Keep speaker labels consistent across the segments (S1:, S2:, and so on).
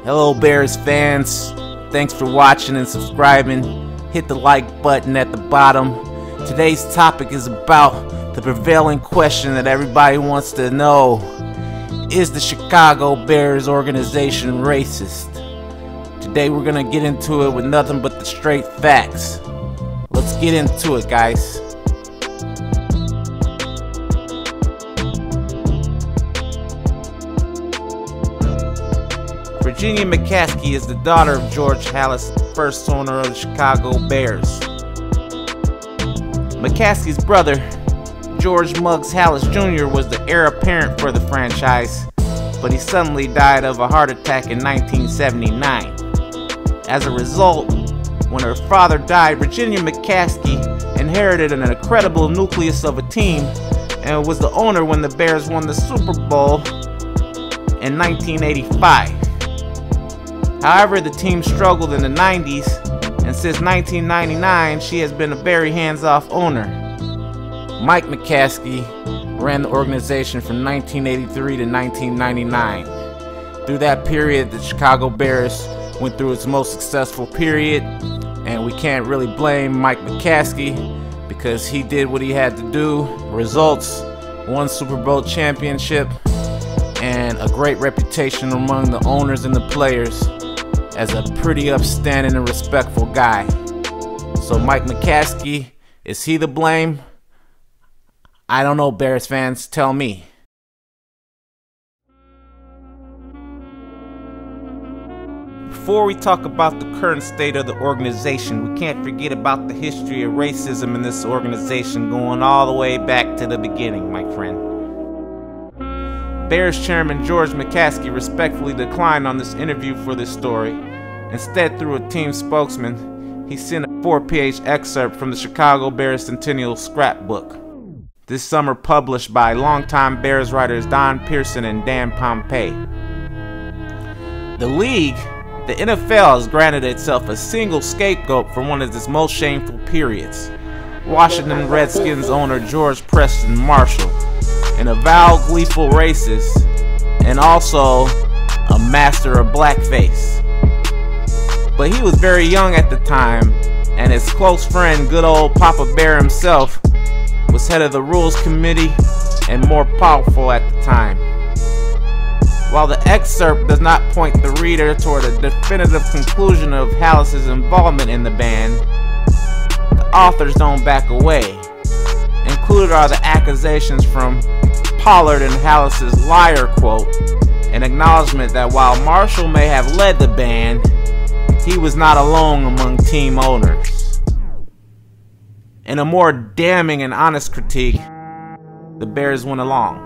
S1: Hello Bears fans, thanks for watching and subscribing. Hit the like button at the bottom. Today's topic is about the prevailing question that everybody wants to know. Is the Chicago Bears organization racist? Today we're gonna get into it with nothing but the straight facts. Let's get into it, guys. Virginia McCaskey is the daughter of George Halas, first owner of the Chicago Bears. McCaskey's brother, George Muggs Halas Jr., was the heir apparent for the franchise, but he suddenly died of a heart attack in 1979. As a result, when her father died, Virginia McCaskey inherited an incredible nucleus of a team and was the owner when the Bears won the Super Bowl in 1985. However, the team struggled in the 90s, and since 1999, she has been a very hands-off owner. Mike McCaskey ran the organization from 1983 to 1999. Through that period, the Chicago Bears went through its most successful period, and we can't really blame Mike McCaskey because he did what he had to do. Results: one Super Bowl championship and a great reputation among the owners and the players as a pretty upstanding and respectful guy. So Mike McCaskey, is he to blame? I don't know, Bears fans, tell me. Before we talk about the current state of the organization, we can't forget about the history of racism in this organization going all the way back to the beginning, my friend. Bears chairman George McCaskey respectfully declined on this interview for this story. Instead, through a team spokesman, he sent a 4-page excerpt from the Chicago Bears Centennial Scrapbook, this summer published by longtime Bears writers Don Pearson and Dan Pompei. The league, the NFL, has granted itself a single scapegoat for one of its most shameful periods: Washington Redskins owner George Preston Marshall, an avowed gleeful racist and also a master of blackface. But he was very young at the time, and his close friend, good old Papa Bear himself, was head of the Rules Committee and more powerful at the time. While the excerpt does not point the reader toward a definitive conclusion of Halas' involvement in the band, the authors don't back away. Included are the accusations from Pollard and Halas' liar quote, an acknowledgement that while Marshall may have led the band, he was not alone among team owners. In a more damning and honest critique, the Bears went along.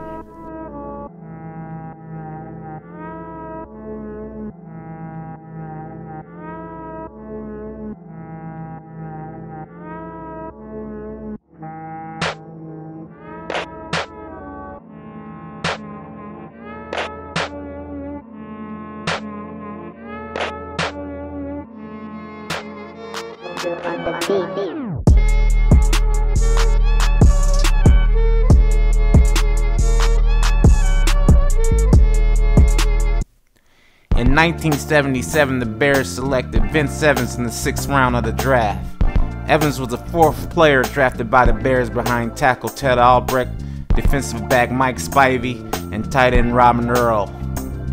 S1: In 1977, the Bears selected Vince Evans in the 6th round of the draft. Evans was the 4th player drafted by the Bears behind tackle Ted Albrecht, defensive back Mike Spivey, and tight end Robin Earl.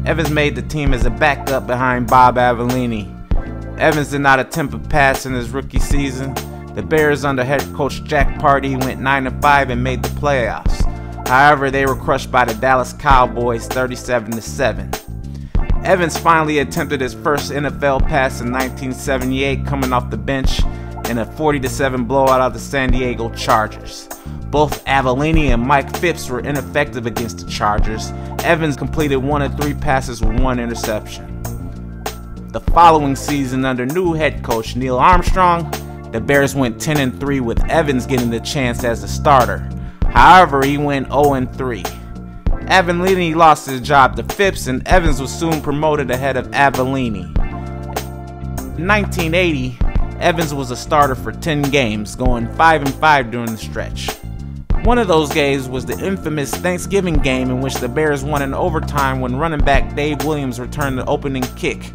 S1: Evans made the team as a backup behind Bob Avellini. Evans did not attempt a pass in his rookie season. The Bears under head coach Jack Pardee went 9-5 and made the playoffs. However, they were crushed by the Dallas Cowboys 37-7. Evans finally attempted his first NFL pass in 1978, coming off the bench in a 40-7 blowout of the San Diego Chargers. Both Avellini and Mike Phipps were ineffective against the Chargers. Evans completed 1 of 3 passes with 1 interception. The following season, under new head coach Neil Armstrong, the Bears went 10-3 with Evans getting the chance as the starter. However, he went 0-3. Avellini lost his job to Phipps, and Evans was soon promoted ahead of Avellini. In 1980, Evans was a starter for 10 games, going 5-5 during the stretch. One of those games was the infamous Thanksgiving game in which the Bears won in overtime when running back Dave Williams returned the opening kick.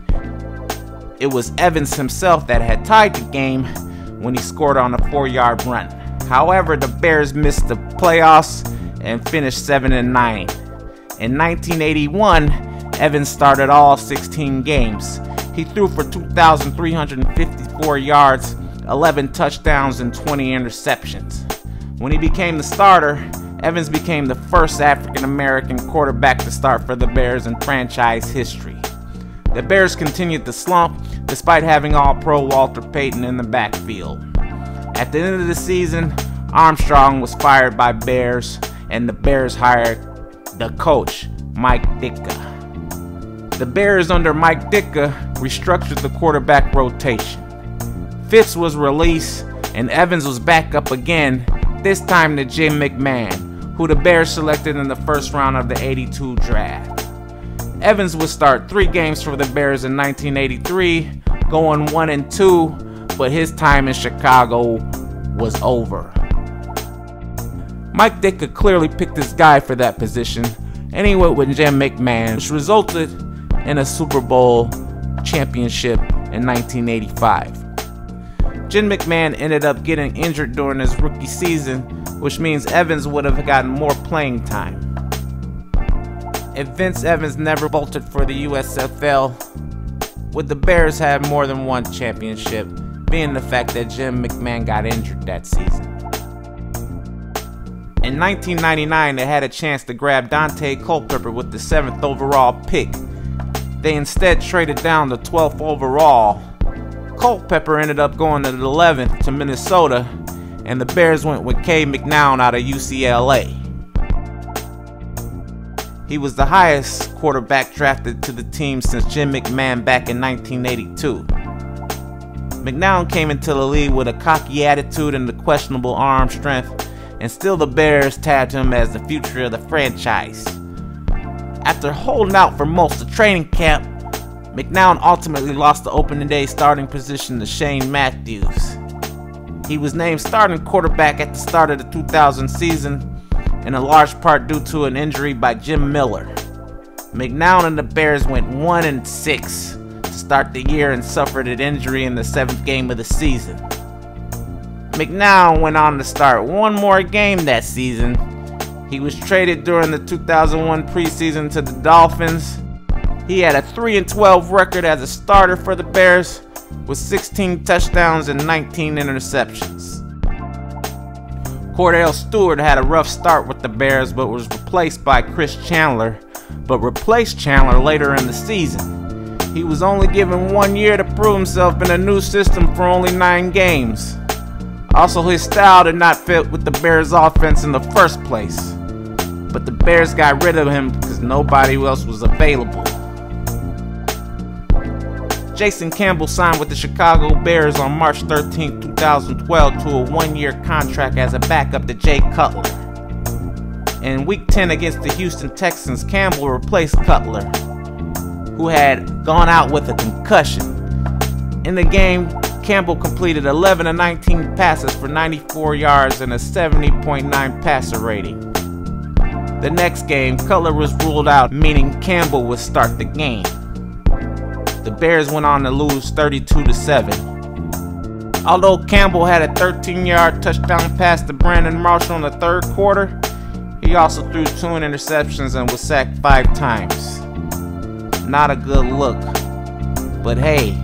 S1: It was Evans himself that had tied the game when he scored on a 4-yard run. However, the Bears missed the playoffs and finished 7-9. In 1981, Evans started all 16 games. He threw for 2,354 yards, 11 touchdowns, and 20 interceptions. When he became the starter, Evans became the first African-American quarterback to start for the Bears in franchise history. The Bears continued to slump despite having All-Pro Walter Payton in the backfield. At the end of the season, Armstrong was fired by Bears, and the Bears hired the coach, Mike Ditka. The Bears under Mike Ditka restructured the quarterback rotation. Fitz was released, and Evans was back up again, this time to Jim McMahon, who the Bears selected in the first round of the '82 draft. Evans would start 3 games for the Bears in 1983, going 1-2, but his time in Chicago was over. Mike Ditka clearly picked his guy for that position, and he went with Jim McMahon, which resulted in a Super Bowl championship in 1985. Jim McMahon ended up getting injured during his rookie season, which means Evans would have gotten more playing time. If Vince Evans never bolted for the USFL, would the Bears have more than one championship, being the fact that Jim McMahon got injured that season? In 1999, they had a chance to grab Daunte Culpepper with the 7th overall pick. They instead traded down the 12th overall. Culpepper ended up going to the 11th to Minnesota, and the Bears went with Cade McNown out of UCLA. He was the highest quarterback drafted to the team since Jim McMahon back in 1982. McNown came into the league with a cocky attitude and the questionable arm strength, and still the Bears tabbed him as the future of the franchise. After holding out for most of training camp, McNown ultimately lost the opening day starting position to Shane Matthews. He was named starting quarterback at the start of the 2000 season, in a large part due to an injury by Jim Miller. McNown and the Bears went 1-6 to start the year and suffered an injury in the 7th game of the season. McNown went on to start one more game that season. He was traded during the 2001 preseason to the Dolphins. He had a 3-12 record as a starter for the Bears, with 16 touchdowns and 19 interceptions. Cordell Stewart had a rough start with the Bears, but was replaced by Chris Chandler, but replaced Chandler later in the season. He was only given 1 year to prove himself in a new system for only 9 games. Also, his style did not fit with the Bears' offense in the first place, but the Bears got rid of him because nobody else was available. Jason Campbell signed with the Chicago Bears on March 13, 2012 to a 1-year contract as a backup to Jay Cutler. In Week 10 against the Houston Texans, Campbell replaced Cutler, who had gone out with a concussion. In the game, Campbell completed 11 of 19 passes for 94 yards and a 70.9 passer rating. The next game, Cutler was ruled out, meaning Campbell would start the game. The Bears went on to lose 32-7. Although Campbell had a 13-yard touchdown pass to Brandon Marshall in the 3rd quarter, he also threw 2 interceptions and was sacked 5 times. Not a good look. But hey,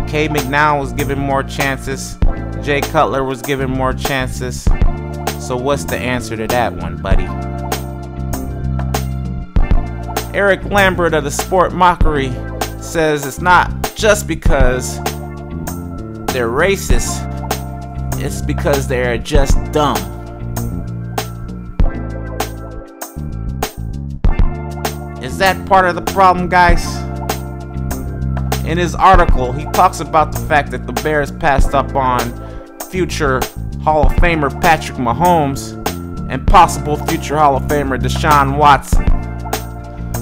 S1: Cade McNown was given more chances, Jay Cutler was given more chances, so what's the answer to that one, buddy? Eric Lambert of the Sport Mockery says it's not just because they're racist, it's because they're just dumb. Is that part of the problem, guys? In his article, he talks about the fact that the Bears passed up on future Hall of Famer Patrick Mahomes and possible future Hall of Famer Deshaun Watson.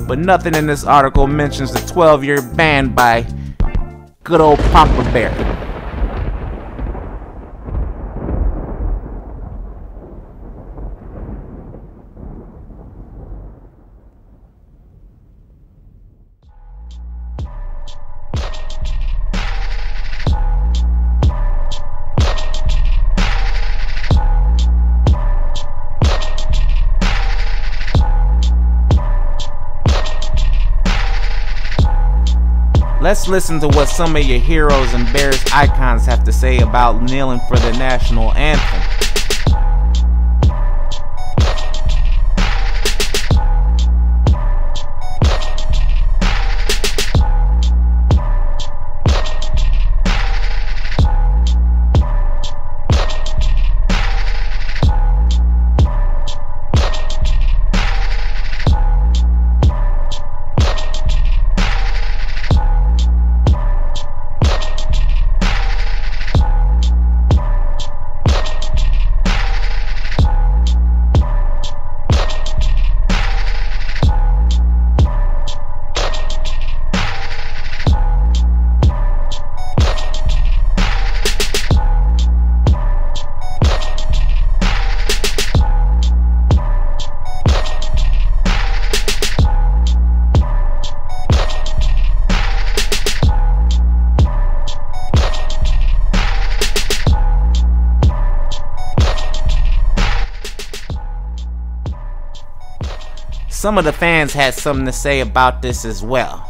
S1: But nothing in this article mentions the 12-year ban by good old Papa Bear. Let's listen to what some of your heroes and Bears icons have to say about kneeling for the national anthem. Some of the fans had something to say about this as well.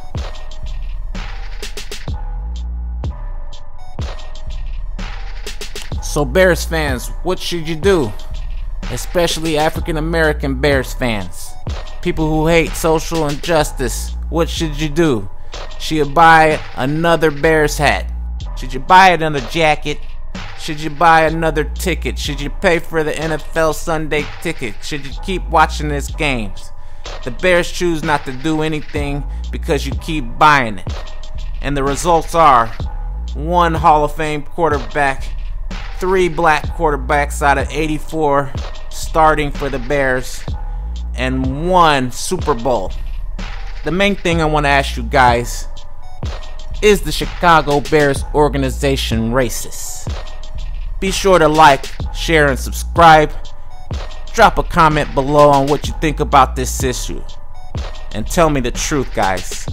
S1: So Bears fans, what should you do? Especially African American Bears fans. People who hate social injustice, what should you do? Should you buy another Bears hat? Should you buy another jacket? Should you buy another ticket? Should you pay for the NFL Sunday ticket? Should you keep watching these games? The Bears choose not to do anything because you keep buying it. And the results are 1 Hall of Fame quarterback, 3 black quarterbacks out of 84 starting for the Bears, and 1 Super Bowl. The main thing I want to ask you guys, is the Chicago Bears organization racist? Be sure to like, share, and subscribe. Drop a comment below on what you think about this issue. And tell me the truth, guys.